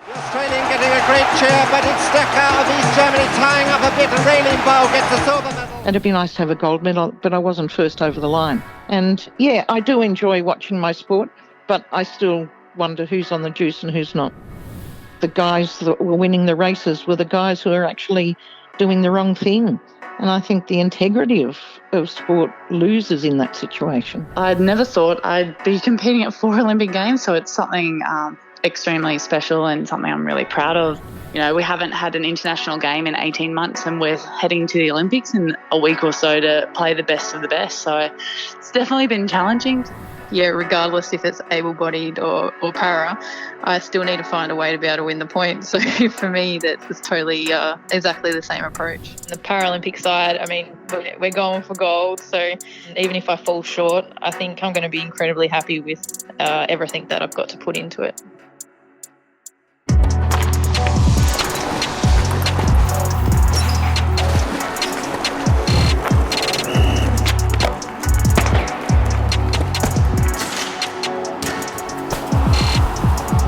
The Australian getting a great cheer, but it's Stecker of East Germany tying up a bit, and Raelene Boyle gets a silver medal. And it'd be nice to have a gold medal, but I wasn't first over the line. And yeah, I do enjoy watching my sport, but I still wonder who's on the juice and who's not. The guys that were winning the races were the guys who are actually doing the wrong thing. And I think the integrity of sport loses in that situation. I'd never thought I'd be competing at 4 Olympic Games, so it's something extremely special and something I'm really proud of. You know, we haven't had an international game in 18 months and we're heading to the Olympics in a week or so to play the best of the best. So it's definitely been challenging. Yeah, regardless if it's able-bodied or para, I still need to find a way to be able to win the point. So for me, that's totally exactly the same approach. The Paralympic side, I mean, we're going for gold. So even if I fall short, I think I'm going to be incredibly happy with everything that I've got to put into it.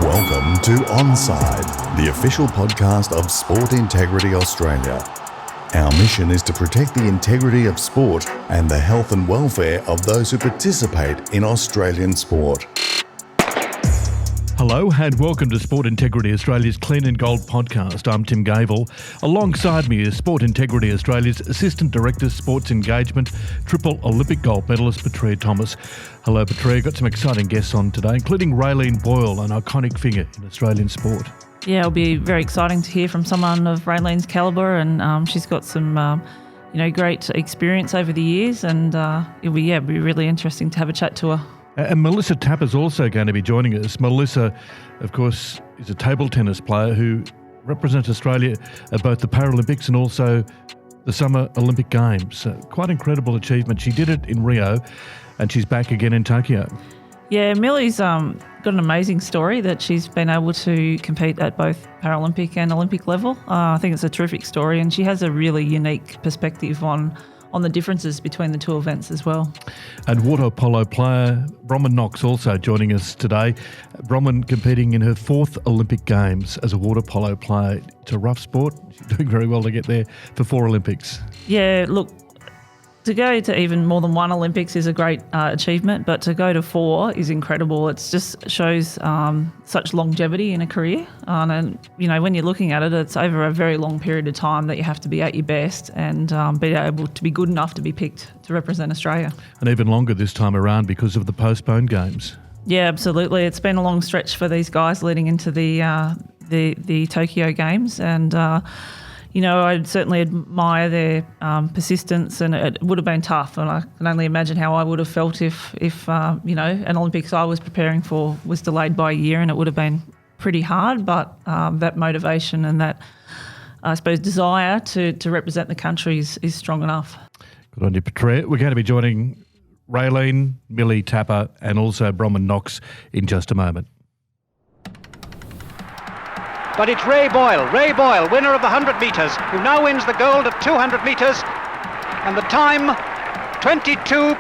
Welcome to Onside, the official podcast of Sport Integrity Australia. Our mission is to protect the integrity of sport and the health and welfare of those who participate in Australian sport. Hello and welcome to Sport Integrity Australia's Clean and Gold podcast. I'm Tim Gavel. Alongside me is Sport Integrity Australia's Assistant Director, Sports Engagement, triple Olympic gold medalist, Petria Thomas. Hello, Petria. Got some exciting guests on today, including Raelene Boyle, an iconic figure in Australian sport. Yeah, it'll be very exciting to hear from someone of Raelene's calibre, and she's got some, great experience over the years, and it'll be really interesting to have a chat to her. And Melissa Tapper's also going to be joining us. Melissa, of course, is a table tennis player who represents Australia at both the Paralympics and also the Summer Olympic Games. Quite incredible achievement. She did it in Rio and she's back again in Tokyo. Yeah, Millie's got an amazing story that she's been able to compete at both Paralympic and Olympic level. I think it's a terrific story, and she has a really unique perspective on the differences between the two events as well. And water polo player Bronwen Knox also joining us today. Bronwen competing in her 4th Olympic Games as a water polo player. It's a rough sport. She's doing very well to get there for 4 Olympics. Yeah, look, to go to even more than 1 Olympics is a great achievement, but to go to 4 is incredible. It just shows such longevity in a career. And, when you're looking at it, it's over a very long period of time that you have to be at your best and be able to be good enough to be picked to represent Australia. And even longer this time around because of the postponed games. Yeah, absolutely. It's been a long stretch for these guys leading into the Tokyo Games, and I certainly admire their persistence, and it would have been tough. And I can only imagine how I would have felt if an Olympics I was preparing for was delayed by a year, and it would have been pretty hard. But that motivation and that, I suppose, desire to represent the country is strong enough. Good on you, Petria. We're going to be joining Raelene, Millie Tapper, and also Bronwen Knox in just a moment. But it's Ray Boyle, winner of the 100 metres, who now wins the gold at 200 metres, and the time, 22.7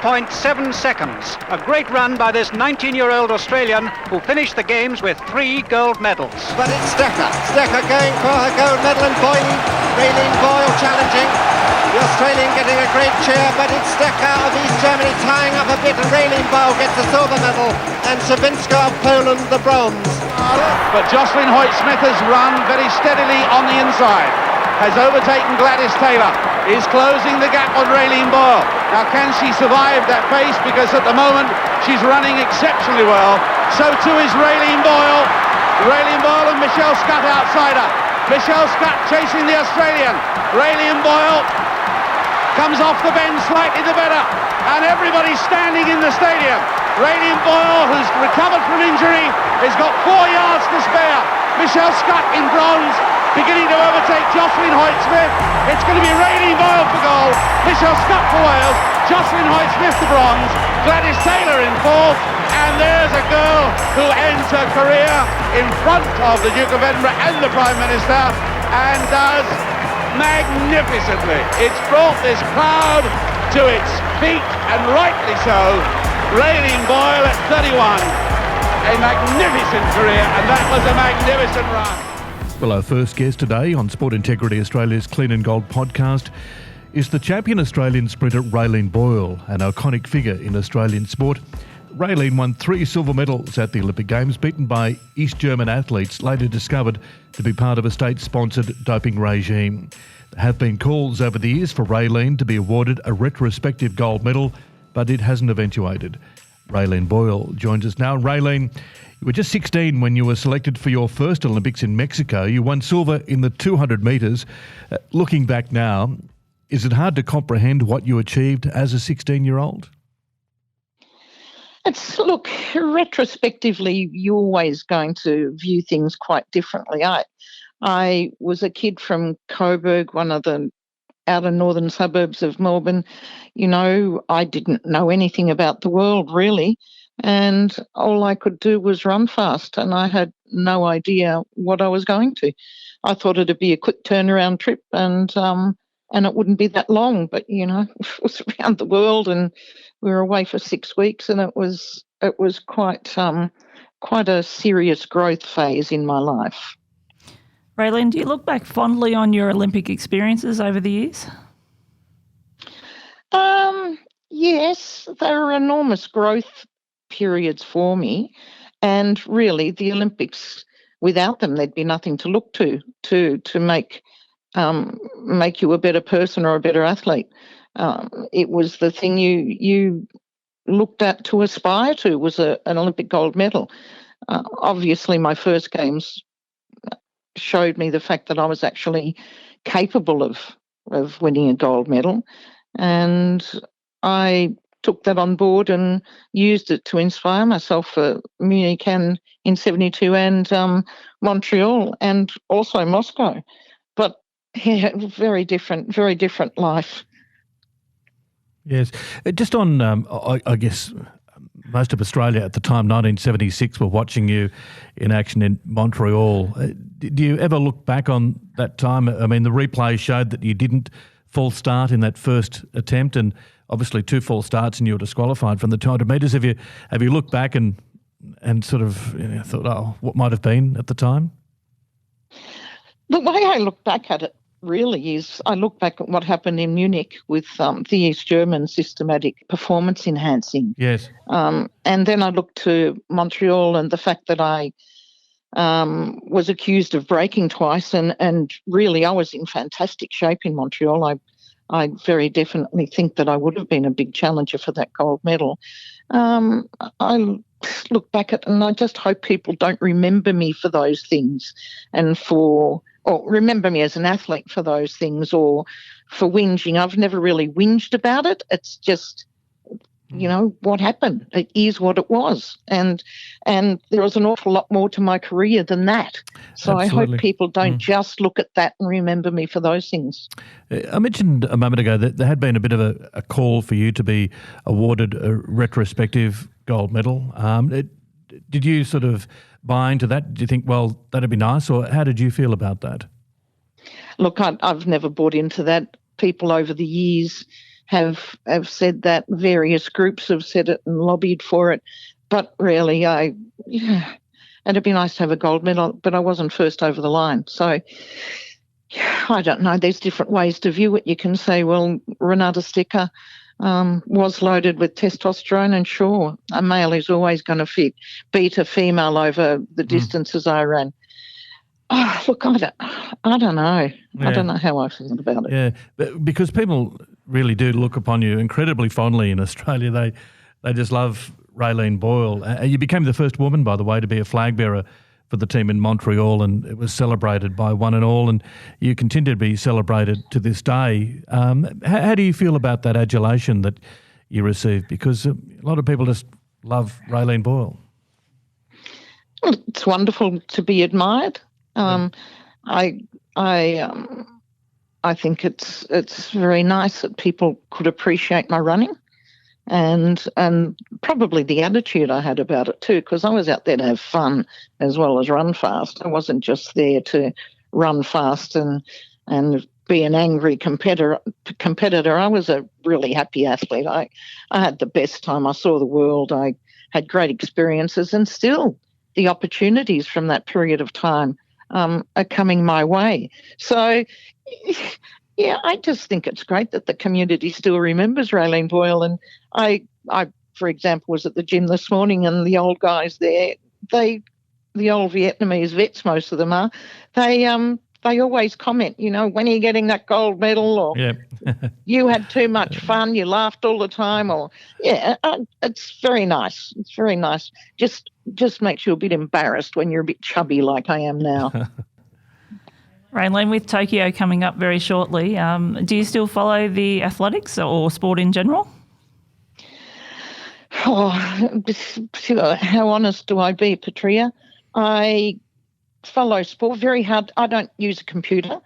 seconds. A great run by this 19-year-old Australian who finished the games with 3 gold medals. But it's Stecker going for her gold medal, and Raelene Boyle challenging. The Australian getting a great cheer, but it's Stecker of East Germany tying up a bit, and Raelene Boyle gets the silver medal, and Sabinska of Poland the bronze. But Jocelyn Hoyt-Smith has run very steadily on the inside, has overtaken Gladys Taylor, is closing the gap on Raelene Boyle. Now, can she survive that pace? Because at the moment she's running exceptionally well. So too is Raelene Boyle. Raelene Boyle and Michelle Scott outside her. Michelle Scott chasing the Australian. Raelene Boyle comes off the bend slightly the better, and everybody's standing in the stadium. Raelene Boyle, who's recovered from injury, has got 4 yards to spare. Michelle Scott in bronze, beginning to overtake Jocelyn Hoyt-Smith. It's going to be Raelene Boyle for gold, Michelle Scott for Wales, Jocelyn Hoyt-Smith for bronze, Gladys Taylor in 4th, and there's a girl who ends her career in front of the Duke of Edinburgh and the Prime Minister, and does magnificently. It's brought this crowd to its feet, and rightly so. Raelene Boyle at 31 a magnificent career, and that was a magnificent run. Well, our first guest today on Sport Integrity Australia's Clean and Gold podcast is the champion Australian sprinter Raelene Boyle, an iconic figure in Australian sport. Raelene won 3 silver medals at the Olympic Games, beaten by East German athletes later discovered to be part of a state-sponsored doping regime. There have been calls over the years for Raelene to be awarded a retrospective gold medal, but it hasn't eventuated. Raelene Boyle joins us now. Raelene, you were just 16 when you were selected for your first Olympics in Mexico. You won silver in the 200 metres. Looking back now, is it hard to comprehend what you achieved as a 16-year-old? Look, retrospectively, you're always going to view things quite differently. I was a kid from Coburg, one of the outer northern suburbs of Melbourne. You know, I didn't know anything about the world, really, and all I could do was run fast, and I had no idea what I was going to. I thought it'd be a quick turnaround trip, and it wouldn't be that long, but, you know, it was around the world, and we were away for 6 weeks, and it was quite a serious growth phase in my life. Raelene, do you look back fondly on your Olympic experiences over the years? Yes, they were enormous growth periods for me, and really the Olympics, without them, there'd be nothing to look to make you a better person or a better athlete. It was the thing you looked at to aspire to, was an Olympic gold medal. Obviously, my first games showed me the fact that I was actually capable of winning a gold medal, and I took that on board and used it to inspire myself for Munich and in 72 and Montreal and also Moscow. But yeah, very different life. Yes. Just on, I guess, most of Australia at the time, 1976, were watching you in action in Montreal. Do you ever look back on that time? I mean, the replay showed that you didn't false start in that first attempt, and obviously 2 false starts and you were disqualified from the 200 metres. Have you looked back and sort of thought, oh, what might have been at the time? The way I look back at it really is I look back at what happened in Munich with the East German systematic performance enhancing. Yes. And then I look to Montreal and the fact that I was accused of braking twice, and really I was in fantastic shape in Montreal. I very definitely think that I would have been a big challenger for that gold medal. I look back at it and I just hope people don't remember me for those things or remember me as an athlete for those things, or for whinging. I've never really whinged about it. It's just, you know, what happened. It is what it was. And there was an awful lot more to my career than that. So Absolutely. I hope people don't just look at that and remember me for those things. I mentioned a moment ago that there had been a bit of a call for you to be awarded a retrospective gold medal. Did you sort of buy into that? Do you think, well, that'd be nice, or how did you feel about that? Look, I've never bought into that. People over the years have said that. Various groups have said it and lobbied for it. But really, it'd be nice to have a gold medal, but I wasn't first over the line. So I don't know. There's different ways to view it. You can say, well, Renata Sticker was loaded with testosterone, and sure, a male is always going to beat a female over the distances I ran. Oh, look, I don't know. Yeah. I don't know how I feel about it. Yeah, but because people really do look upon you incredibly fondly in Australia. They just love Raelene Boyle. You became the first woman, by the way, to be a flag bearer for the team in Montreal, and it was celebrated by one and all, and you continue to be celebrated to this day. How do you feel about that adulation that you received? Because a lot of people just love Raelene Boyle. Well, it's wonderful to be admired. I think it's very nice that people could appreciate my running, and probably the attitude I had about it too, because I was out there to have fun as well as run fast. I wasn't just there to run fast and be an angry competitor. I was a really happy athlete. I had the best time. I saw the world. I had great experiences, and still the opportunities from that period of time are coming my way. So, yeah, I just think it's great that the community still remembers Raelene Boyle. And I, for example, was at the gym this morning, and the old guys there, the old Vietnamese vets, most of them are, they always comment, when are you getting that gold medal, or you had too much fun, you laughed all the time, or it's very nice. It's very nice. Just makes you a bit embarrassed when you're a bit chubby like I am now. Raelene, with Tokyo coming up very shortly, do you still follow the athletics or sport in general? Oh, how honest do I be, Petria? I follow sport very hard. I don't use a computer,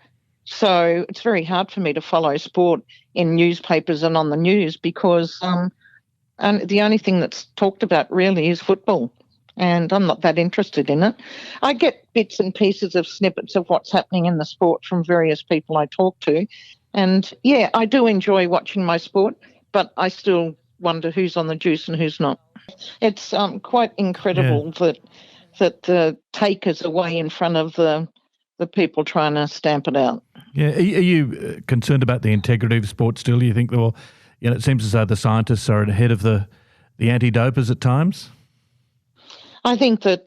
so it's very hard for me to follow sport in newspapers and on the news because and the only thing that's talked about really is football, and I'm not that interested in it. I get bits and pieces of snippets of what's happening in the sport from various people I talk to, and yeah, I do enjoy watching my sport, but I still wonder who's on the juice and who's not. It's quite incredible that the takers are way in front of the people trying to stamp it out. Yeah, are you concerned about the integrity of sport still? You think, it seems as though the scientists are ahead of the anti-dopers at times? I think that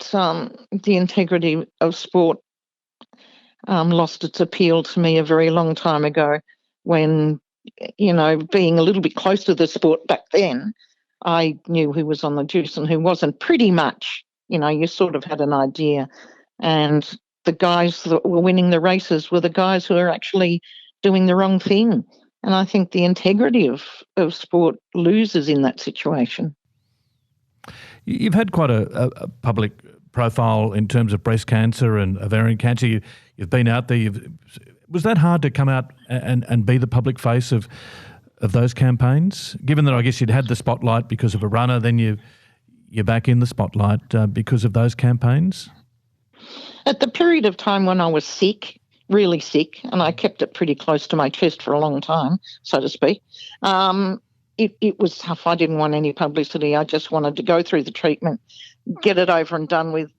the integrity of sport lost its appeal to me a very long time ago when, being a little bit close to the sport back then, I knew who was on the juice and who wasn't pretty much. You sort of had an idea. And the guys that were winning the races were the guys who are actually doing the wrong thing. And I think the integrity of sport loses in that situation. You've had quite a public profile in terms of breast cancer and ovarian cancer. You've been out there. Was that hard to come out and be the public face of those campaigns? Given that I guess you'd had the spotlight because of a runner, then you're back in the spotlight because of those campaigns? At the period of time when I was sick, really sick, and I kept it pretty close to my chest for a long time, so to speak, it was tough. I didn't want any publicity. I just wanted to go through the treatment, get it over and done with,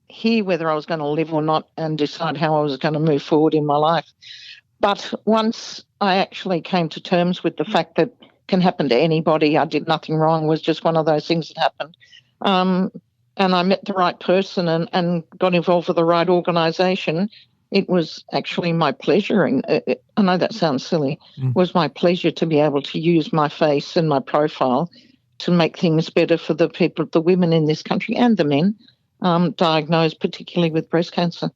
hear whether I was going to live or not, and decide how I was going to move forward in my life. But once I actually came to terms with the fact that it can happen to anybody, I did nothing wrong, was just one of those things that happened. And I met the right person and got involved with the right organisation. It was actually my pleasure, and I know that sounds silly, was my pleasure to be able to use my face and my profile to make things better for the people, the women in this country and the men diagnosed particularly with breast cancer.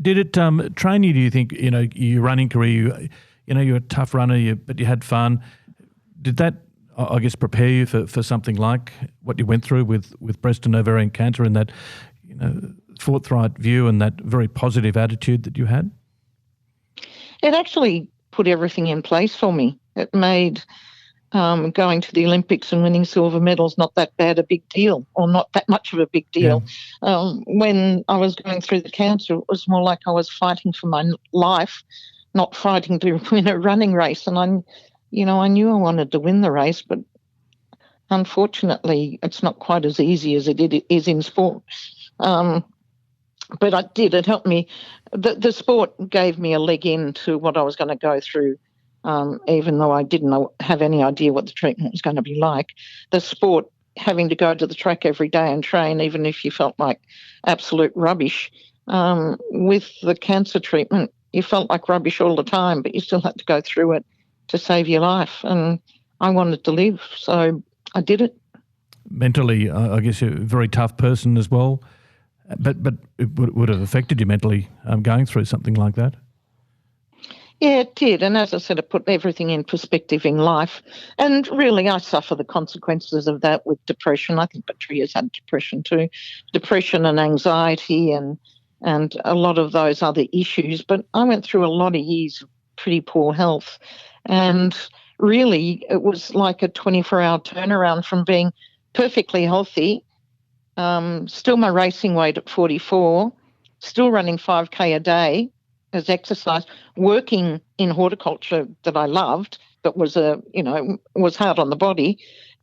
Did it train you, do you think, your running career, you're a tough runner, but you had fun. Did that, I guess, prepare you for something like what you went through with breast and ovarian cancer and that, forthright view and that very positive attitude that you had? It actually put everything in place for me. It made going to the Olympics and winning silver medals not that bad a big deal, or not that much of a big deal. Yeah. When I was going through the cancer, it was more like I was fighting for my life, not fighting to win a running race. And I knew I wanted to win the race, but unfortunately it's not quite as easy as it is in sport. But I did. It helped me. The sport gave me a leg into what I was going to go through, even though I didn't have any idea what the treatment was going to be like. The sport, having to go to the track every day and train, even if you felt like absolute rubbish, with the cancer treatment, you felt like rubbish all the time, but you still had to go through it to save your life. And I wanted to live, so I did it. Mentally, I guess you're a very tough person as well. But it would have affected you mentally going through something like that? Yeah, it did. And as I said, it put everything in perspective in life. And really, I suffer the consequences of that with depression. I think Petria's had depression too. Depression and anxiety and a lot of those other issues. But I went through a lot of years of pretty poor health. And really, it was like a 24-hour turnaround from being perfectly healthy, still my racing weight at 44, still running 5K a day as exercise, working in horticulture that I loved, but was was hard on the body,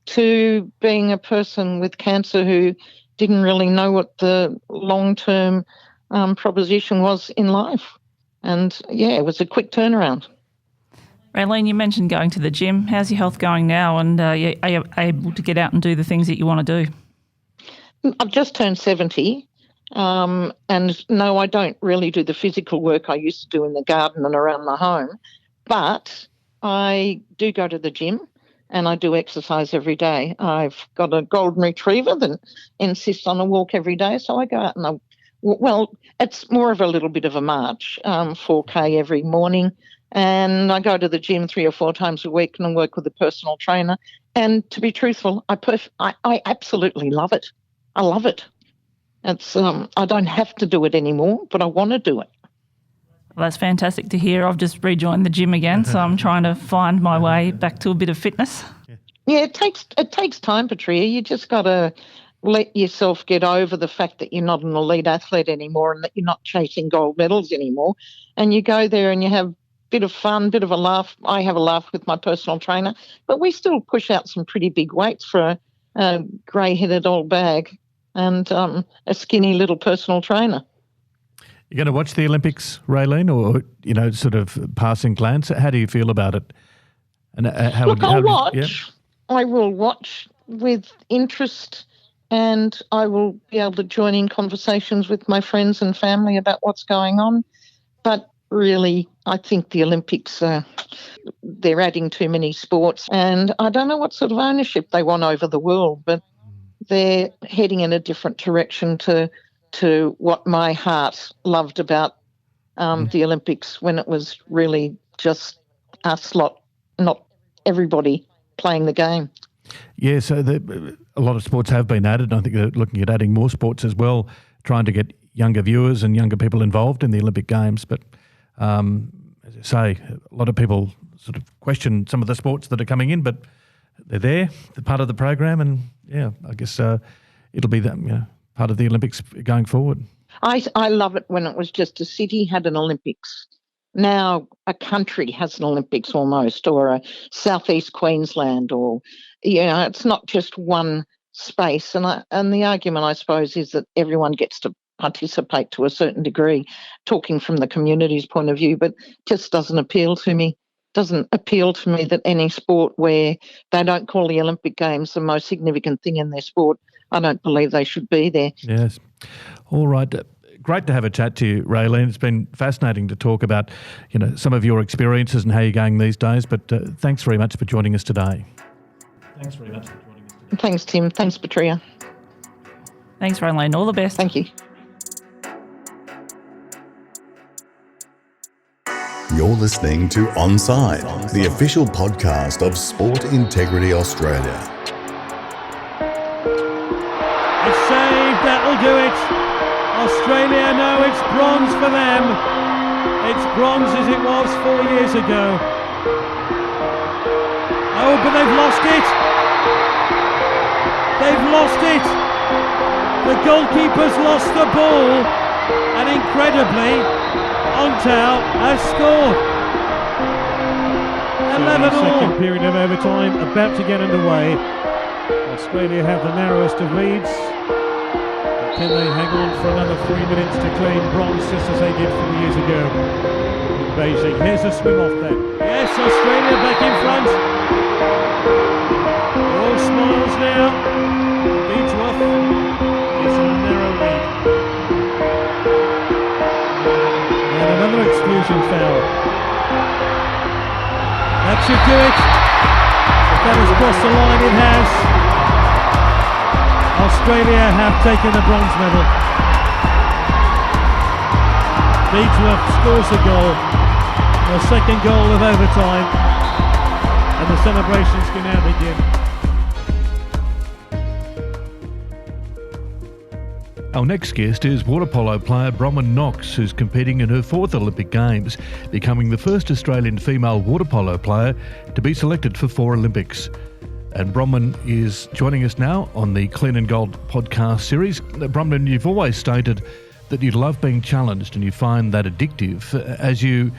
to being a person with cancer who didn't really know what the long-term proposition was in life. And, it was a quick turnaround. Raelene, you mentioned going to the gym. How's your health going now, and are you able to get out and do the things that you want to do? I've just turned 70, and no, I don't really do the physical work I used to do in the garden and around the home, but I do go to the gym and I do exercise every day. I've got a golden retriever that insists on a walk every day, so I go out and it's more of a little bit of a march, 4K every morning, and I go to the gym 3 or 4 times a week and I work with a personal trainer. And to be truthful, I absolutely love it. I love it. It's I don't have to do it anymore, but I want to do it. Well, that's fantastic to hear. I've just rejoined the gym again, so I'm trying to find my way back to a bit of fitness. Yeah, it takes time, Petria. You just got to let yourself get over the fact that you're not an elite athlete anymore and that you're not chasing gold medals anymore. And you go there and you have a bit of fun, bit of a laugh. I have a laugh with my personal trainer, but we still push out some pretty big weights for a grey-headed old bag and a skinny little personal trainer. You're going to watch the Olympics, Raelene, or, sort of passing glance? How do you feel about it? And I'll watch. I will watch with interest, and I will be able to join in conversations with my friends and family about what's going on. But really, I think the Olympics, they're adding too many sports, and I don't know what sort of ownership they want over the world, but they're heading in a different direction to what my heart loved about the Olympics, when it was really just us lot, not everybody playing the game. Yeah, so a lot of sports have been added. I think they're looking at adding more sports as well, trying to get younger viewers and younger people involved in the Olympic Games. But as I say, a lot of people sort of question some of the sports that are coming in, but they're there, they're part of the program, and I guess it'll be that, part of the Olympics going forward. I love it when it was just a city had an Olympics. Now a country has an Olympics almost, or a southeast Queensland, or it's not just one space. And the argument, I suppose, is that everyone gets to participate to a certain degree, talking from the community's point of view, but just doesn't appeal to me. Doesn't appeal to me that any sport where they don't call the Olympic Games the most significant thing in their sport, I don't believe they should be there. Yes. All right. Great to have a chat to you, Raelene. It's been fascinating to talk about, some of your experiences and how you're going these days. But thanks very much for joining us today. Thanks, Tim. Thanks, Petria. Thanks, Raelene. All the best. Thank you. You're listening to Onside, the official podcast of Sport Integrity Australia. It's saved, that'll do it. Australia know it's bronze for them. It's bronze as it was 4 years ago. Oh, but they've lost it. They've lost it. The goalkeeper's lost the ball, and incredibly, Ontal has scored. 11-all. Second period of overtime about to get underway. Australia have the narrowest of leads. Can they hang on for another 3 minutes to claim bronze, just as they did 4 years ago in Beijing? Here's a swim off there. Yes, Australia back in front. All smiles now. Beechworth is on a narrow lead. And another exclusion foul. That should do it. If that has crossed the line, it has. Australia have taken the bronze medal. Beechworth scores a goal, the second goal of overtime, and the celebrations can now begin. Our next guest is water polo player Bronwen Knox, who's competing in her 4th Olympic Games, becoming the first Australian female water polo player to be selected for 4 Olympics. And Bronwen is joining us now on the Clean and Gold podcast series. Bronwen, you've always stated that you love being challenged and you find that addictive. As you,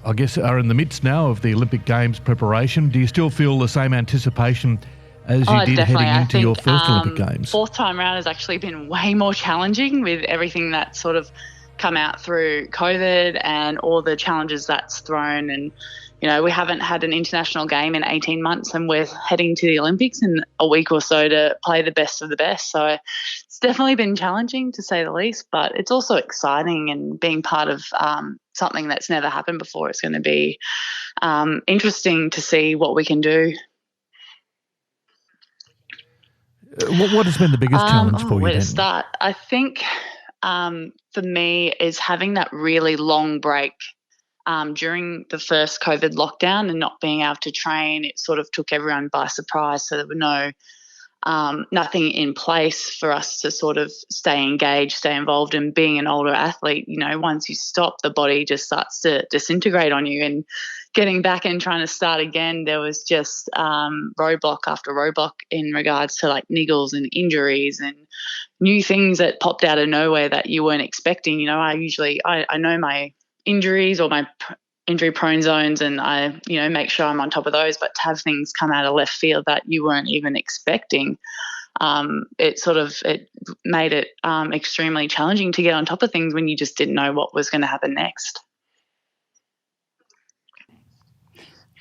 I guess, are in the midst now of the Olympic Games preparation, do you still feel the same anticipation as you did definitely. heading into your first I Olympic think Games? fourth time round has actually been way more challenging with everything that's sort of come out through COVID and all the challenges that's thrown. And, you know, we haven't had an international game in 18 months and we're heading to the Olympics in a week or so to play the best of the best. So it's definitely been challenging, to say the least, but it's also exciting, and being part of something that's never happened before. It's going to be interesting to see what we can do. What has been the biggest challenge for you Where then? to start? I think for me is having that really long break during the first COVID lockdown and not being able to train. It sort of took everyone by surprise. So there were nothing in place for us to sort of stay engaged, stay involved. And being an older athlete, you know, once you stop, the body just starts to disintegrate on you. And getting back and trying to start again, there was just roadblock after roadblock in regards to like niggles and injuries and new things that popped out of nowhere that you weren't expecting. You know, I know my injuries or my injury prone zones, and I, you know, make sure I'm on top of those, but to have things come out of left field that you weren't even expecting, it made it extremely challenging to get on top of things when you just didn't know what was going to happen next.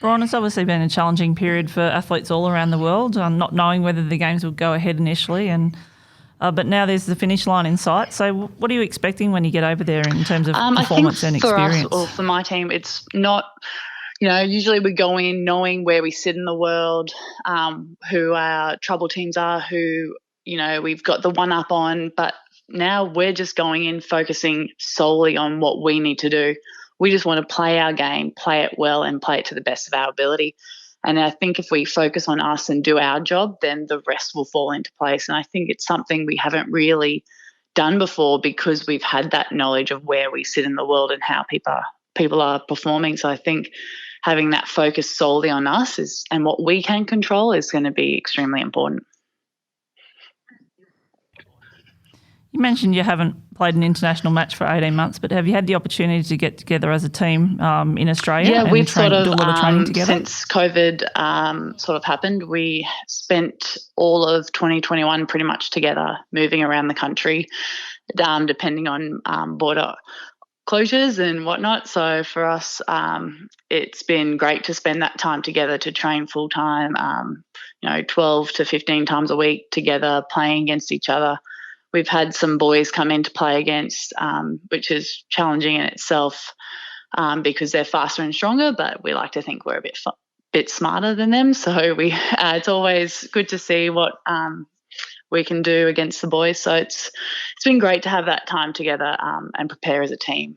Ron, it's obviously been a challenging period for athletes all around the world, not knowing whether the games would go ahead initially, and but now there's the finish line in sight. So what are you expecting when you get over there in terms of performance and experience? I think for us, or for my team, it's not, you know, usually we go in knowing where we sit in the world, who our trouble teams are, who, you know, we've got the one up on, but now we're just going in focusing solely on what we need to do. We just want to play our game, play it well, and play it to the best of our ability. And I think if we focus on us and do our job, then the rest will fall into place. And I think it's something we haven't really done before because we've had that knowledge of where we sit in the world and how people are performing. So I think having that focus solely on us and what we can control is going to be extremely important. You mentioned you haven't played an international match for 18 months, but have you had the opportunity to get together as a team in Australia? Yeah, we've do a lot of training together? Since COVID sort of happened, we spent all of 2021 pretty much together, moving around the country, depending on border closures and whatnot. So for us, it's been great to spend that time together to train full time, 12 to 15 times a week together, playing against each other. We've had some boys come in to play against, which is challenging in itself because they're faster and stronger, but we like to think we're a bit smarter than them. So it's always good to see what we can do against the boys. So it's been great to have that time together and prepare as a team.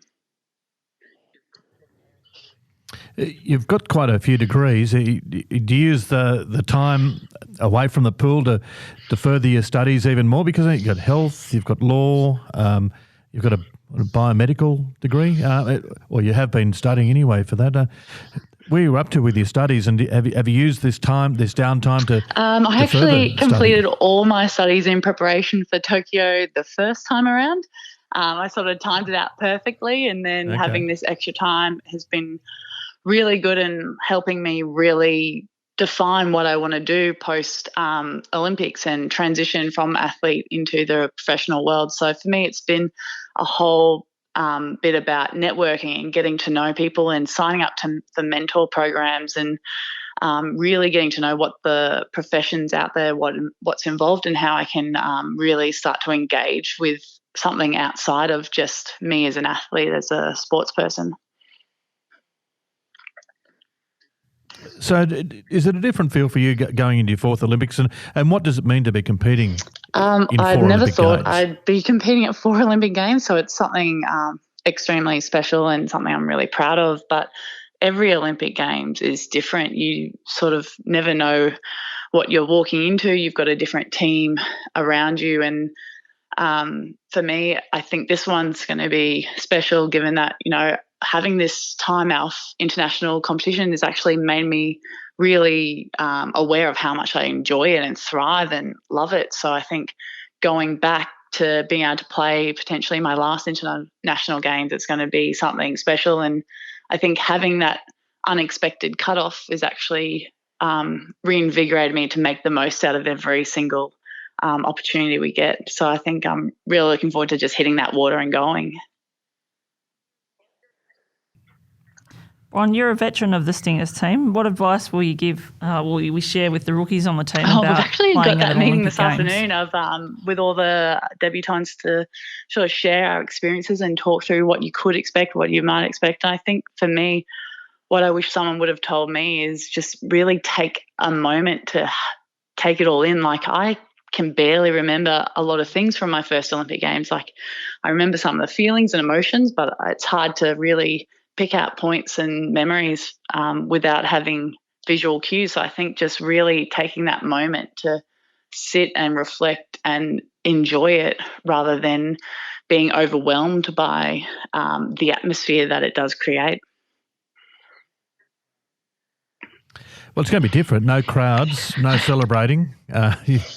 You've got quite a few degrees. Do you use the time away from the pool to further your studies even more? Because you've got health, you've got law, you've got a biomedical degree, or you have been studying anyway for that. Where are you up to with your studies, and have you used this downtime to I actually completed all my studies in preparation for Tokyo the first time around. I sort of timed it out perfectly, and then having this extra time has been really good in helping me really define what I want to do post Olympics and transition from athlete into the professional world. So for me, it's been a whole bit about networking and getting to know people and signing up to the mentor programs and really getting to know what the professions out there, what's involved, and how I can really start to engage with something outside of just me as an athlete, as a sports person. So is it a different feel for you going into your fourth Olympics, and what does it mean to be competing in 4 I'd never Olympic thought Games? I'd be competing at 4 Olympic Games, so it's something extremely special and something I'm really proud of. But every Olympic Games is different. You sort of never know what you're walking into. You've got a different team around you, and for me, I think this one's going to be special given that, you know, having this time off international competition has actually made me really aware of how much I enjoy it and thrive and love it. So I think going back to being able to play potentially my last international games, it's going to be something special. And I think having that unexpected cutoff is actually reinvigorated me to make the most out of every single opportunity we get. So I think I'm really looking forward to just hitting that water and going. Ron, you're a veteran of the Stingers team. What advice will you give, will we share with the rookies on the team about we've actually playing got at that an meeting Olympic this Games? afternoon of with all the debutants to sort of share our experiences and talk through what you could expect, what you might expect. And I think for me, what I wish someone would have told me is just really take a moment to take it all in. Like, I can barely remember a lot of things from my first Olympic Games. Like, I remember some of the feelings and emotions, but it's hard to really pick out points and memories without having visual cues. So I think just really taking that moment to sit and reflect and enjoy it rather than being overwhelmed by the atmosphere that it does create. Well, it's going to be different. No crowds, no celebrating.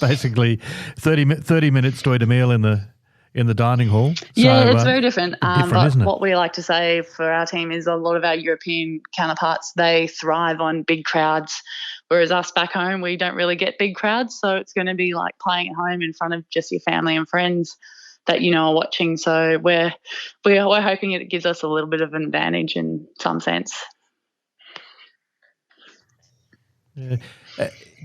Basically 30 minutes to eat a meal in the dining hall. Yeah, so, it's very different. But isn't it? what we like to say for our team is a lot of our European counterparts, they thrive on big crowds, whereas us back home, we don't really get big crowds. So it's going to be like playing at home in front of just your family and friends that you know are watching. So we're hoping it gives us a little bit of an advantage in some sense. Yeah.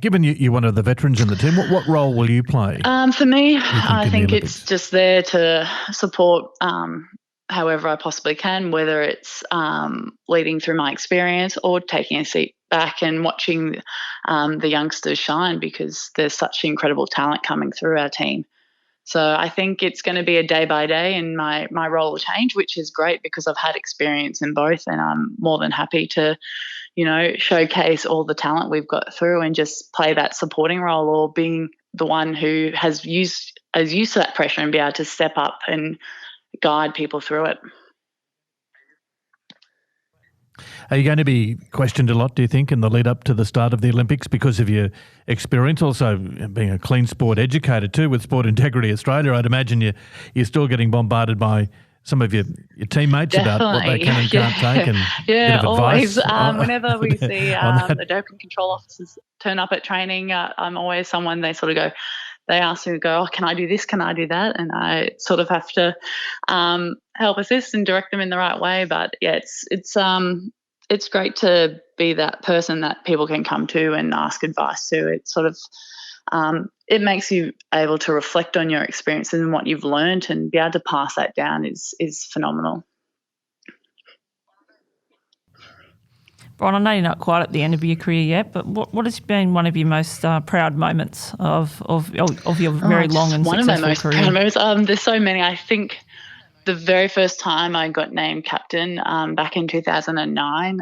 Given you're one of the veterans in the team, what role will you play? For me, I think Olympics? it's just there to support however I possibly can, whether it's leading through my experience or taking a seat back and watching the youngsters shine, because there's such incredible talent coming through our team. So I think it's going to be a day by day, and my role will change, which is great because I've had experience in both, and I'm more than happy to, showcase all the talent we've got through and just play that supporting role, or being the one who has used that pressure and be able to step up and guide people through it. Are you going to be questioned a lot, do you think, in the lead up to the start of the Olympics because of your experience, also being a clean sport educator too with Sport Integrity Australia? I'd imagine you're still getting bombarded by some of your teammates about what they can and can't take, and a bit of always. advice. Whenever we see the doping control officers turn up at training, I'm always someone they sort of go, they ask me to go, can I do this? Can I do that? And I sort of have to help assist and direct them in the right way. But yeah, it's great to be that person that people can come to and ask advice to. It's sort of it makes you able to reflect on your experiences and what you've learned, and be able to pass that down is phenomenal. Ron, I know you're not quite at the end of your career yet, but what has been one of your most proud moments of your very long and successful career? One of my most proud moments. There's so many. I think the very first time I got named captain back in 2009,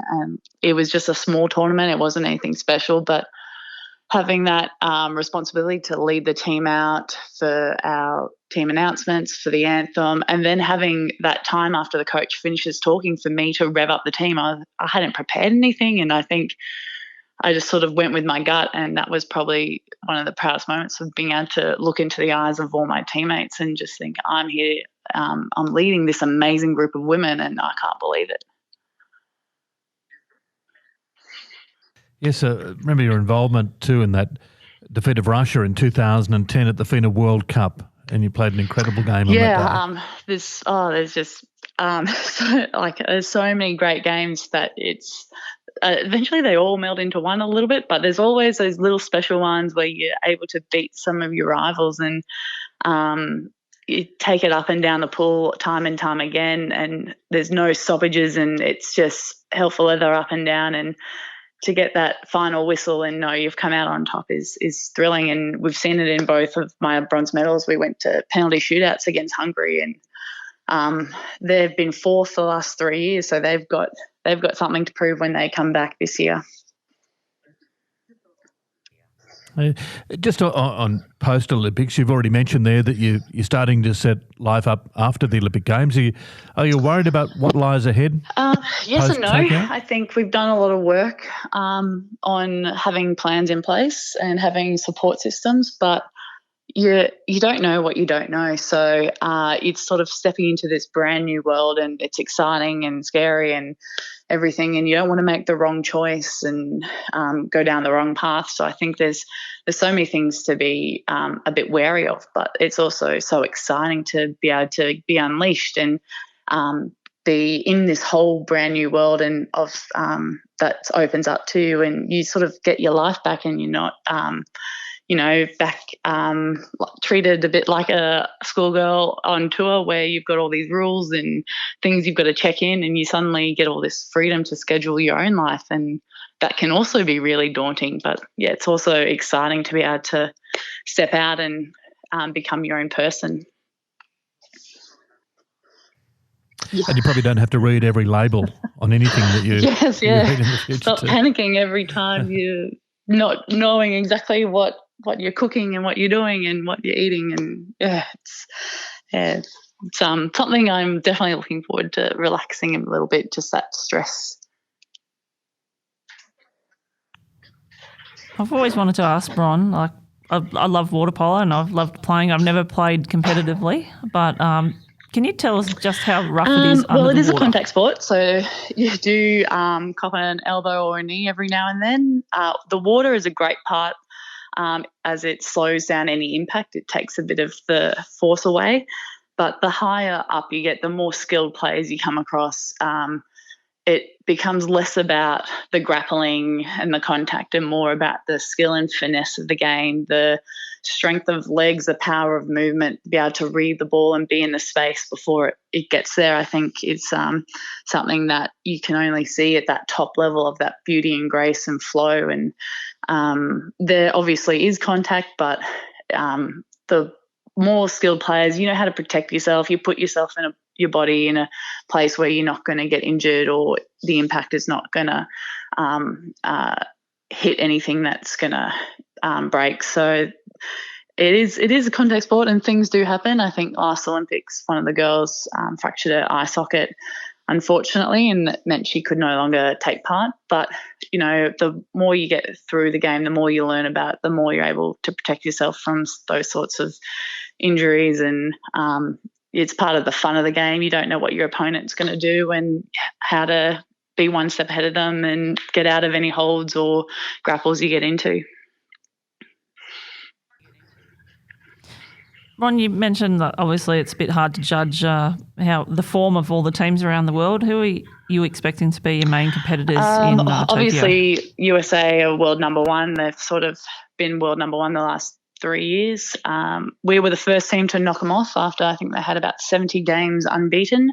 it was just a small tournament. It wasn't anything special, but having that responsibility to lead the team out for our team announcements, for the anthem, and then having that time after the coach finishes talking for me to rev up the team. I hadn't prepared anything, and I think I just sort of went with my gut, and that was probably one of the proudest moments of being able to look into the eyes of all my teammates and just think, I'm here, I'm leading this amazing group of women, and I can't believe it. Yes, remember your involvement too in that defeat of Russia in 2010 at the FINA World Cup, and you played an incredible game on that day. There's just there's so many great games that it's eventually they all meld into one a little bit, but there's always those little special ones where you're able to beat some of your rivals, and you take it up and down the pool time and time again, and there's no stoppages, and it's just hell for leather up and down, and to get that final whistle and know you've come out on top is thrilling. And we've seen it in both of my bronze medals. We went to penalty shootouts against Hungary, and they've been fourth the last 3 years, so they've got something to prove when they come back this year. Just on post-Olympics, you've already mentioned there that you're starting to set life up after the Olympic Games. Are you worried about what lies ahead? Yes and no. I think we've done a lot of work on having plans in place and having support systems, but you don't know what you don't know. So it's sort of stepping into this brand new world, and it's exciting and scary and everything, and you don't want to make the wrong choice and go down the wrong path. So I think there's so many things to be a bit wary of, but it's also so exciting to be able to be unleashed and be in this whole brand new world and of that opens up to you, and you sort of get your life back, and you're not treated a bit like a schoolgirl on tour where you've got all these rules and things you've got to check in, and you suddenly get all this freedom to schedule your own life, and that can also be really daunting. But yeah, it's also exciting to be able to step out and become your own person. Yeah. And you probably don't have to read every label on anything that you, yes, you read in the future. Stop panicking every time you're not knowing exactly what you're cooking and what you're doing and what you're eating. And it's something I'm definitely looking forward to, relaxing a little bit, just that stress. I've always wanted to ask Bron, like I love water polo and I've loved playing. I've never played competitively, but can you tell us just how rough it is under Well, it the is water? a contact sport, so you do cop an elbow or a knee every now and then. The water is a great part as it slows down any impact. It takes a bit of the force away, but the higher up you get, the more skilled players you come across. It becomes less about the grappling and the contact and more about the skill and finesse of the game, the strength of legs, the power of movement, to be able to read the ball and be in the space before it gets there. I think it's something that you can only see at that top level of that beauty and grace and flow. And there obviously is contact, but the more skilled players, you know how to protect yourself. You put yourself in your body in a place where you're not going to get injured or the impact is not going to hit anything that's going to break. So it is a contact sport and things do happen. I think last Olympics, one of the girls fractured her eye socket, unfortunately, and that meant she could no longer take part. But, you know, the more you get through the game, the more you learn about it, the more you're able to protect yourself from those sorts of injuries. And it's part of the fun of the game. You don't know what your opponent's going to do and how to be one step ahead of them and get out of any holds or grapples you get into. Ron, you mentioned that obviously it's a bit hard to judge how the form of all the teams around the world. Who are you expecting to be your main competitors in Tokyo? Obviously, USA are world number one. They've sort of been world number one the last 3 years. We were the first team to knock them off after I think they had about 70 games unbeaten,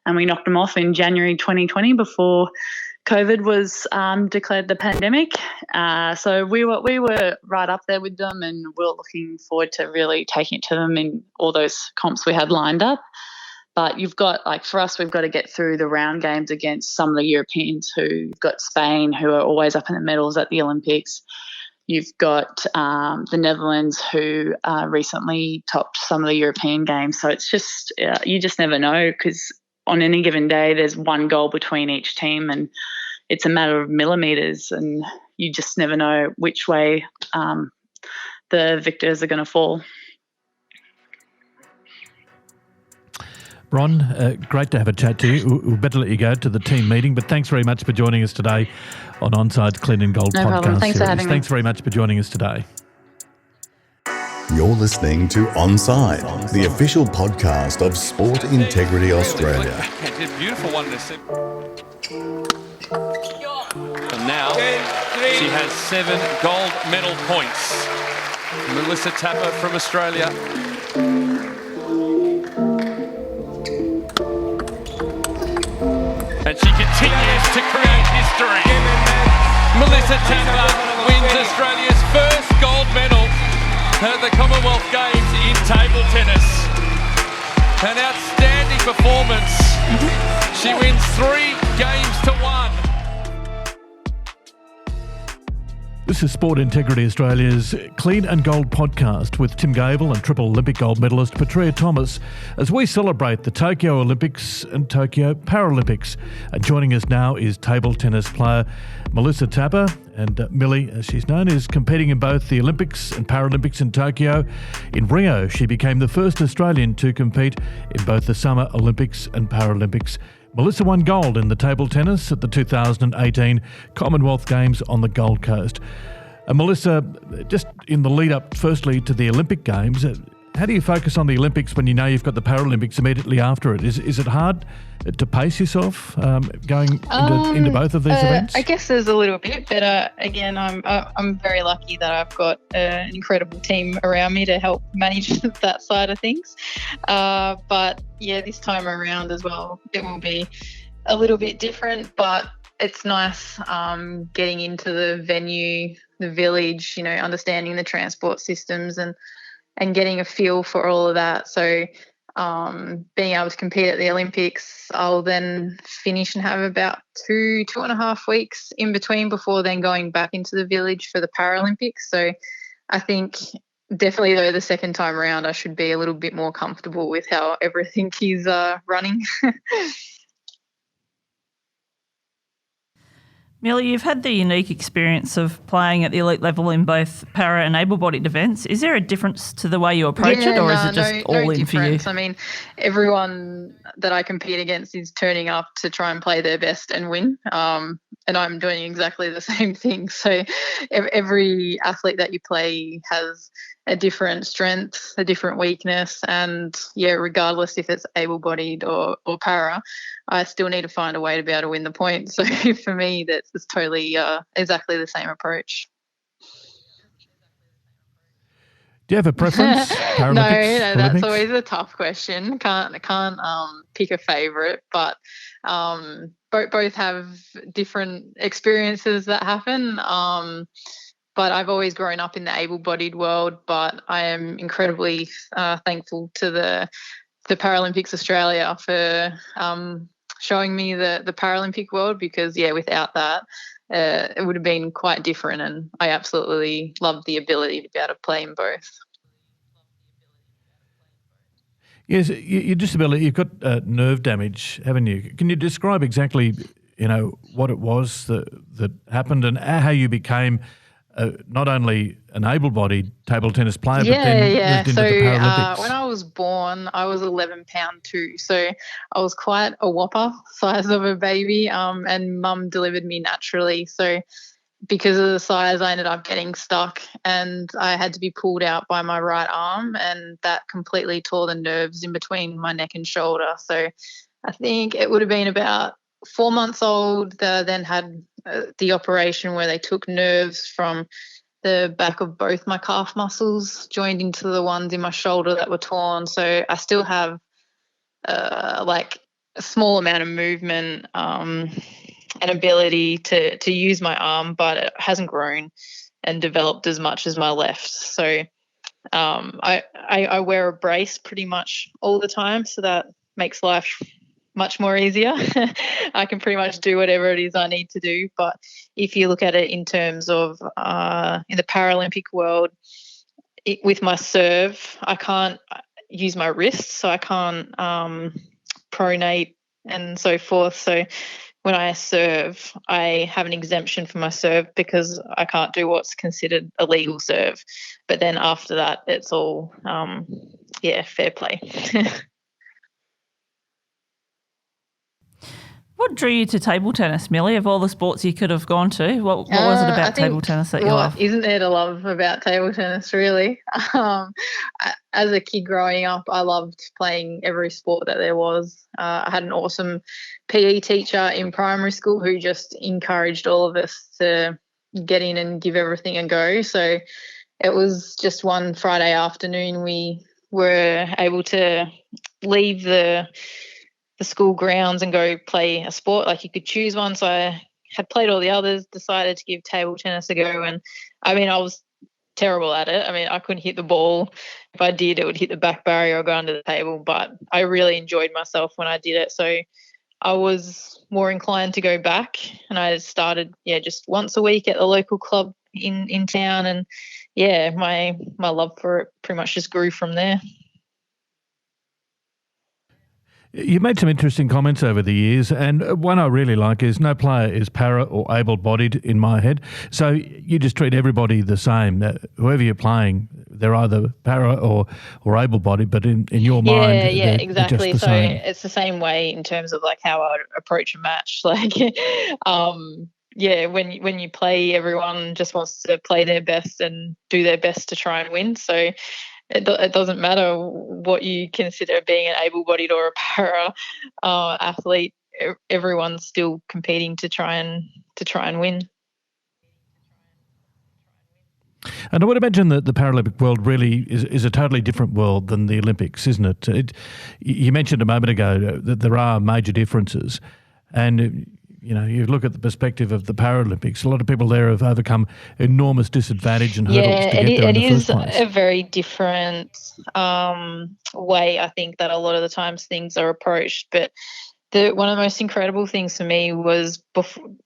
and we knocked them off in January 2020 before COVID was declared the pandemic. So we were right up there with them, and we're looking forward to really taking it to them in all those comps we had lined up. But you've got, like for us, we've got to get through the round games against some of the Europeans who've got Spain, who are always up in the medals at the Olympics. You've got the Netherlands, who recently topped some of the European games. So it's just, you just never know, because on any given day there's one goal between each team and it's a matter of millimetres, and you just never know which way the victors are going to fall. Ron, great to have a chat to you. We'll better let you go to the team meeting, but thanks very much for joining us today on Onside's Clean and Gold No podcast problem. Thanks for series. having me. Thanks very much for joining us today. You're listening to Onside, the official podcast of Sport Integrity Australia. It's a beautiful one to see. And now she has 7 gold medal points. Melissa Tapper from Australia. And she continues to create history. Melissa Tapper wins Australia's first gold medal at the Commonwealth Games in table tennis. An outstanding performance. She wins 3 games to 1. This is Sport Integrity Australia's Clean and Gold podcast with Tim Gavel and triple Olympic gold medalist Petria Thomas as we celebrate the Tokyo Olympics and Tokyo Paralympics. And joining us now is table tennis player Melissa Tapper, and Millie, as she's known, is competing in both the Olympics and Paralympics in Tokyo. In Rio, she became the first Australian to compete in both the Summer Olympics and Paralympics. Melissa won gold in the table tennis at the 2018 Commonwealth Games on the Gold Coast. Melissa, just in the lead up firstly to the Olympic Games, how do you focus on the Olympics when you know you've got the Paralympics immediately after it? Is it hard to pace yourself going into both of these events? I guess there's a little bit, but again, I'm very lucky that I've got an incredible team around me to help manage that side of things. But yeah, this time around as well, it will be a little bit different, but it's nice getting into the venue, the village, understanding the transport systems and getting a feel for all of that. So being able to compete at the Olympics, I'll then finish and have about 2.5 weeks in between before then going back into the village for the Paralympics. So I think definitely though the second time around I should be a little bit more comfortable with how everything is running. Millie, you've had the unique experience of playing at the elite level in both para and able-bodied events. Is there a difference to the way you approach it, or is it just all in for you? I mean, everyone that I compete against is turning up to try and play their best and win, and I'm doing exactly the same thing. So every athlete that you play has a different strength, a different weakness, and regardless if it's able-bodied or para, I still need to find a way to be able to win the point. So for me, that's totally exactly the same approach. Do you have a preference? No, that's always a tough question. Can't pick a favourite, but both have different experiences that happen. But I've always grown up in the able-bodied world, but I am incredibly thankful to the Paralympics Australia for showing me the Paralympic world, because, without that, it would have been quite different, and I absolutely love the ability to be able to play in both. Yes, your disability, you've got nerve damage, haven't you? Can you describe exactly, what it was that happened and how you became not only an able-bodied table tennis player, but then moved into the Paralympics? When I was born, I was 11 pound 2, so I was quite a whopper size of a baby, and mum delivered me naturally. So because of the size, I ended up getting stuck and I had to be pulled out by my right arm, and that completely tore the nerves in between my neck and shoulder. So I think it would have been about 4 months old that I then had the operation where they took nerves from the back of both my calf muscles, joined into the ones in my shoulder that were torn. So I still have a small amount of movement and ability to use my arm, but it hasn't grown and developed as much as my left. So I wear a brace pretty much all the time, so that makes life much more easier. I can pretty much do whatever it is I need to do. But if you look at it in terms of in the Paralympic world, with my serve, I can't use my wrists, so I can't pronate and so forth. So when I serve, I have an exemption for my serve because I can't do what's considered a legal serve. But then after that, it's all, fair play. What drew you to table tennis, Millie, of all the sports you could have gone to? What was it about table tennis that you love? Isn't there to love about table tennis, really? As a kid growing up, I loved playing every sport that there was. I had an awesome PE teacher in primary school who just encouraged all of us to get in and give everything a go. So it was just one Friday afternoon we were able to leave the school grounds and go play a sport. Like, you could choose one. So I had played all the others, decided to give table tennis a go. And I was terrible at it. I couldn't hit the ball. If I did, it would hit the back barrier or go under the table. But I really enjoyed myself when I did it. So I was more inclined to go back, and I started, just once a week at the local club in town, and yeah, my love for it pretty much just grew from there. You made some interesting comments over the years, and one I really like is no player is para or able-bodied in my head. So you just treat everybody the same. Whoever you're playing, they're either para or able-bodied, but in your mind, yeah, they're exactly. just the same. It's the same way in terms of like how I approach a match. Like, yeah, when you play, everyone just wants to play their best and do their best to try and win. So it doesn't matter what you consider being an able-bodied or a para athlete. Everyone's still competing to try and win. And I would imagine that the Paralympic world really is a totally different world than the Olympics, isn't it? You mentioned a moment ago that there are major differences, and you look at the perspective of the Paralympics, a lot of people there have overcome enormous disadvantage and hurdles to get there in the first place. It is a very different way, I think, that a lot of the times things are approached. But one of the most incredible things for me was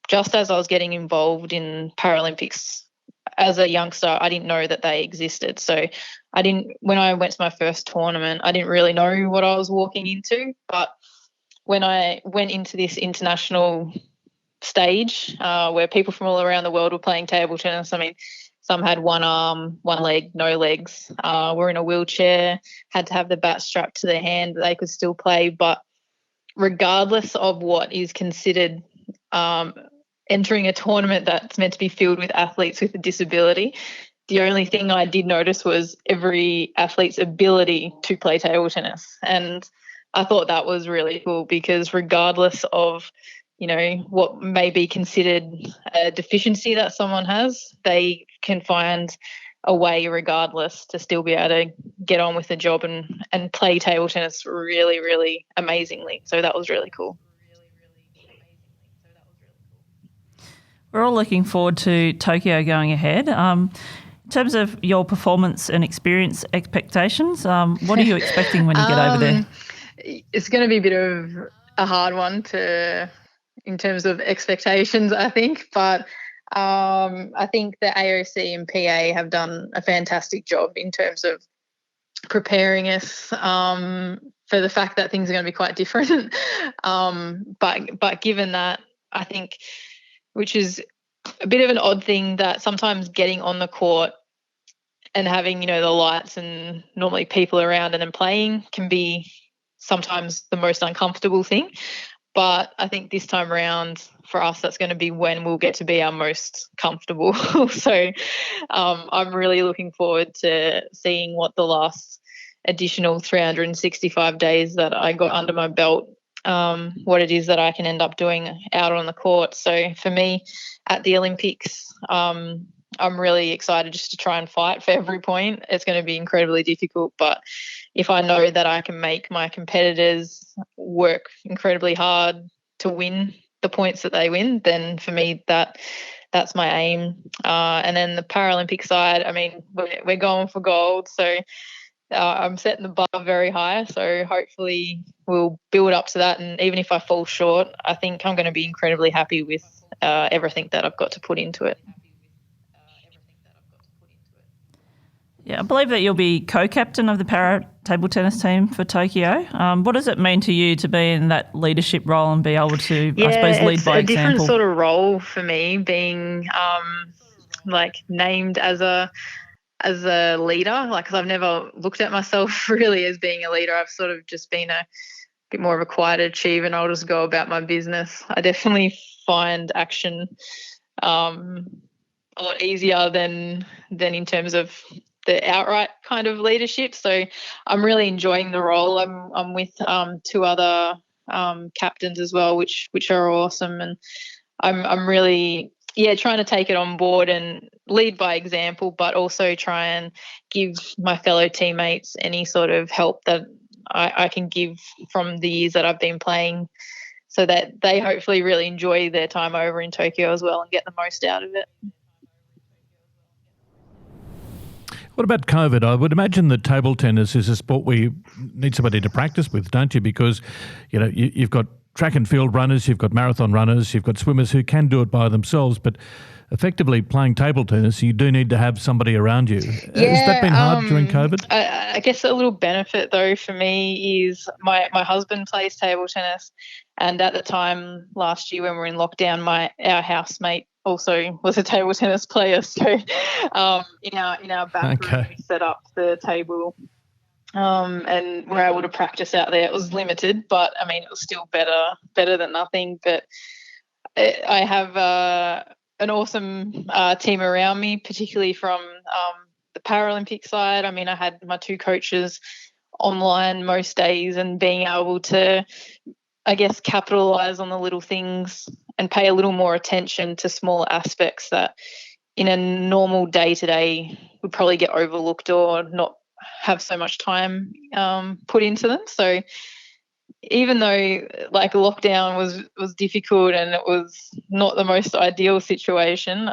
just as I was getting involved in Paralympics as a youngster, I didn't know that they existed. So when I went to my first tournament, I didn't really know what I was walking into. But when I went into this international stage where people from all around the world were playing table tennis, I mean, some had one arm, one leg, no legs, were in a wheelchair, had to have the bat strapped to their hand, but they could still play. But regardless of what is considered entering a tournament that's meant to be filled with athletes with a disability, the only thing I did notice was every athlete's ability to play table tennis. And I thought that was really cool because regardless of, what may be considered a deficiency that someone has, they can find a way regardless to still be able to get on with the job and play table tennis really, really amazingly. So that was really cool. We're all looking forward to Tokyo going ahead. In terms of your performance and experience expectations, what are you expecting when you get over there? It's going to be a bit of a hard one in terms of expectations, I think. But I think the AOC and PA have done a fantastic job in terms of preparing us for the fact that things are going to be quite different. But given that, I think, which is a bit of an odd thing, that sometimes getting on the court and having, the lights and normally people around and then playing can be sometimes the most uncomfortable thing. But I think this time around for us, that's going to be when we'll get to be our most comfortable. So I'm really looking forward to seeing what the last additional 365 days that I got under my belt, what it is that I can end up doing out on the court. So for me at the Olympics, I'm really excited just to try and fight for every point. It's going to be incredibly difficult, but if I know that I can make my competitors work incredibly hard to win the points that they win, then for me that's my aim. And then the Paralympic side, I mean, we're going for gold, so I'm setting the bar very high. So hopefully we'll build up to that, and even if I fall short, I think I'm going to be incredibly happy with everything that I've got to put into it. Yeah, I believe that you'll be co-captain of the para table tennis team for Tokyo. What does it mean to you to be in that leadership role and be able to, I suppose, lead by example? Yeah, it's a different sort of role for me, being named as a leader. Like, because I've never looked at myself really as being a leader. I've sort of just been a bit more of a quiet achiever, and I'll just go about my business. I definitely find action a lot easier than in terms of the outright kind of leadership. So I'm really enjoying the role. I'm with two other captains as well, which are awesome, and I'm really trying to take it on board and lead by example, but also try and give my fellow teammates any sort of help that I can give from the years that I've been playing, so that they hopefully really enjoy their time over in Tokyo as well and get the most out of it. What about COVID? I would imagine that table tennis is a sport where you need somebody to practice with, don't you? Because, you've got track and field runners, you've got marathon runners, you've got swimmers who can do it by themselves, but effectively playing table tennis, you do need to have somebody around you. Has that been hard during COVID? I guess a little benefit though for me is my husband plays table tennis, and at the time last year when we were in lockdown, our housemate also was a table tennis player. So in our back room we set up the table and we're able to practice out there. It was limited, but I mean it was still better than nothing. But I have an awesome team around me, particularly from the Paralympic side. I mean, I had my 2 coaches online most days, and being able to, I guess, capitalise on the little things and pay a little more attention to small aspects that in a normal day-to-day would probably get overlooked or not have so much time put into them. So even though like lockdown was difficult and it was not the most ideal situation,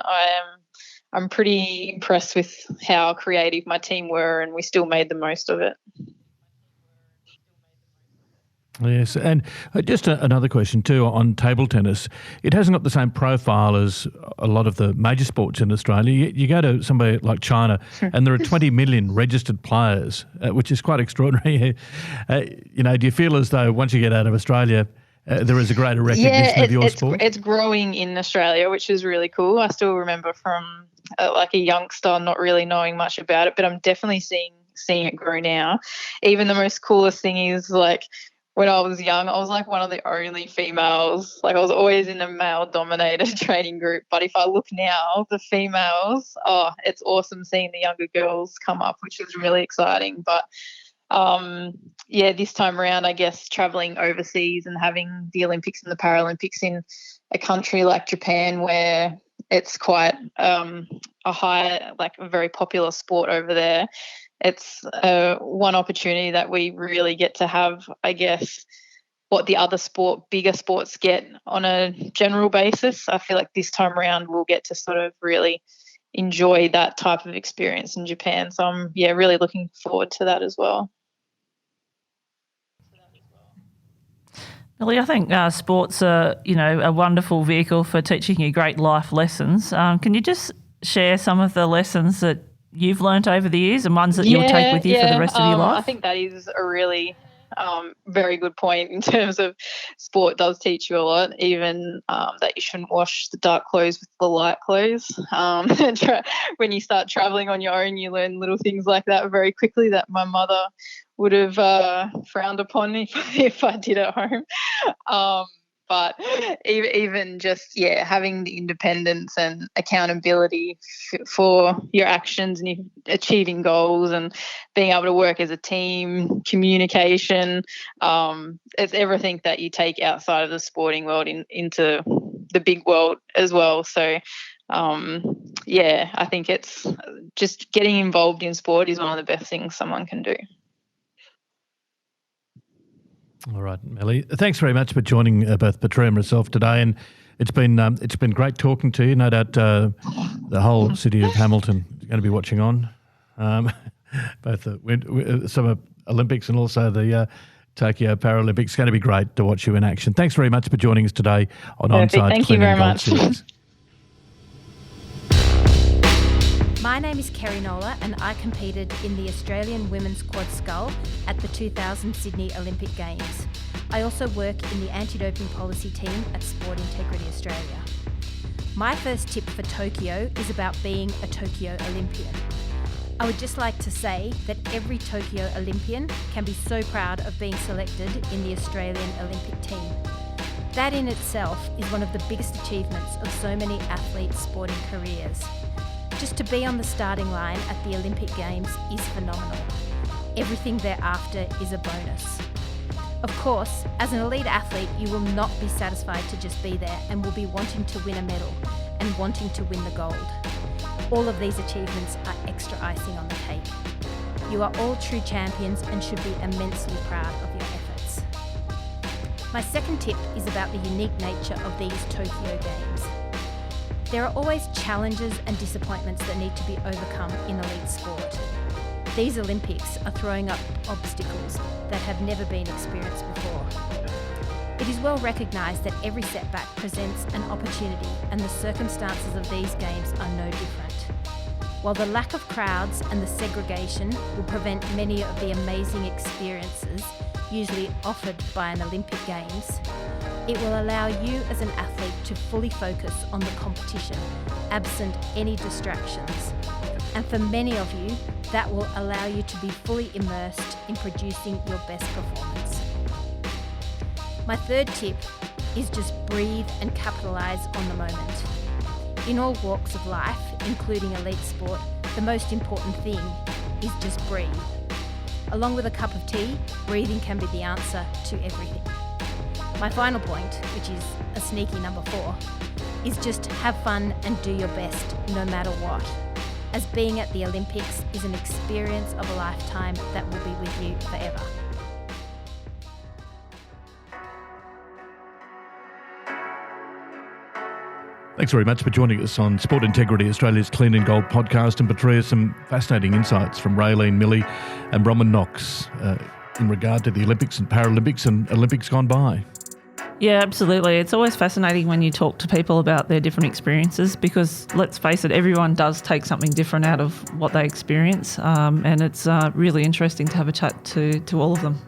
I'm pretty impressed with how creative my team were, and we still made the most of it. Yes, and just another question too on table tennis. It hasn't got the same profile as a lot of the major sports in Australia. You go to somewhere like China and there are 20 million registered players, which is quite extraordinary. Do you feel as though once you get out of Australia, there is a greater recognition of your sport? It's growing in Australia, which is really cool. I still remember from like a youngster not really knowing much about it, but I'm definitely seeing it grow now. Even the most coolest thing is like, when I was young, I was like one of the only females. Like I was always in a male-dominated training group. But if I look now, the females, it's awesome seeing the younger girls come up, which was really exciting. But, this time around, I guess, travelling overseas and having the Olympics and the Paralympics in a country like Japan where it's quite a very popular sport over there, it's one opportunity that we really get to have, I guess, what the other bigger sports get on a general basis. I feel like this time around we'll get to sort of really enjoy that type of experience in Japan. So I'm, really looking forward to that as well. Millie, I think sports are, a wonderful vehicle for teaching you great life lessons. Can you just share some of the lessons that you've learnt over the years and ones that you'll take with you for the rest of your life? I think that is a really very good point in terms of sport does teach you a lot, even that you shouldn't wash the dark clothes with the light clothes. When you start travelling on your own, you learn little things like that very quickly that my mother would have frowned upon if I did at home. But even just, having the independence and accountability for your actions and achieving goals and being able to work as a team, communication, it's everything that you take outside of the sporting world into the big world as well. So, I think it's just getting involved in sport is one of the best things someone can do. All right, Melly. Thanks very much for joining both Petria and myself today, and it's been great talking to you. No doubt the whole city of Hamilton is going to be watching on, both the Summer Olympics and also the Tokyo Paralympics. It's going to be great to watch you in action. Thanks very much for joining us today on Perfect. Onside. Thank you very much. Series. My name is Kerry Nola and I competed in the Australian Women's Quad Scull at the 2000 Sydney Olympic Games. I also work in the anti-doping policy team at Sport Integrity Australia. My first tip for Tokyo is about being a Tokyo Olympian. I would just like to say that every Tokyo Olympian can be so proud of being selected in the Australian Olympic team. That in itself is one of the biggest achievements of so many athletes' sporting careers. Just to be on the starting line at the Olympic Games is phenomenal. Everything thereafter is a bonus. Of course, as an elite athlete, you will not be satisfied to just be there and will be wanting to win a medal and wanting to win the gold. All of these achievements are extra icing on the cake. You are all true champions and should be immensely proud of your efforts. My second tip is about the unique nature of these Tokyo Games. There are always challenges and disappointments that need to be overcome in elite sport. These Olympics are throwing up obstacles that have never been experienced before. It is well recognised that every setback presents an opportunity, and the circumstances of these games are no different. While the lack of crowds and the segregation will prevent many of the amazing experiences usually offered by an Olympic Games, it will allow you as an athlete to fully focus on the competition, absent any distractions. And for many of you, that will allow you to be fully immersed in producing your best performance. My third tip is just breathe and capitalise on the moment. In all walks of life, including elite sport, the most important thing is just breathe. Along with a cup of tea, breathing can be the answer to everything. My final point, which is a sneaky number 4, is just have fun and do your best no matter what, as being at the Olympics is an experience of a lifetime that will be with you forever. Thanks very much for joining us on Sport Integrity, Australia's Clean and Gold podcast. And Petria, some fascinating insights from Raelene and Bronwen Knox in regard to the Olympics and Paralympics and Olympics gone by. Yeah, absolutely. It's always fascinating when you talk to people about their different experiences because, let's face it, everyone does take something different out of what they experience, and it's really interesting to have a chat to all of them.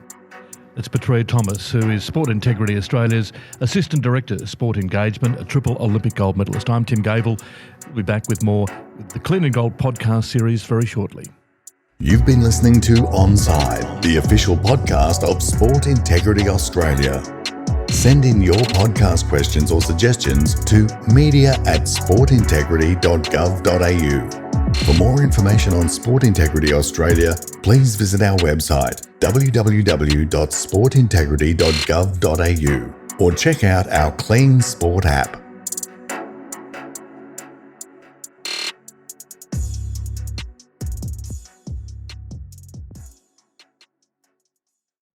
It's Petria Thomas, who is Sport Integrity Australia's Assistant Director of Sport Engagement, a triple Olympic gold medalist. I'm Tim Gavel. We'll be back with more with the Clean and Gold podcast series very shortly. You've been listening to Onside, the official podcast of Sport Integrity Australia. Send in your podcast questions or suggestions to media@sportintegrity.gov.au. For more information on Sport Integrity Australia, please visit our website www.sportintegrity.gov.au or check out our Clean Sport app.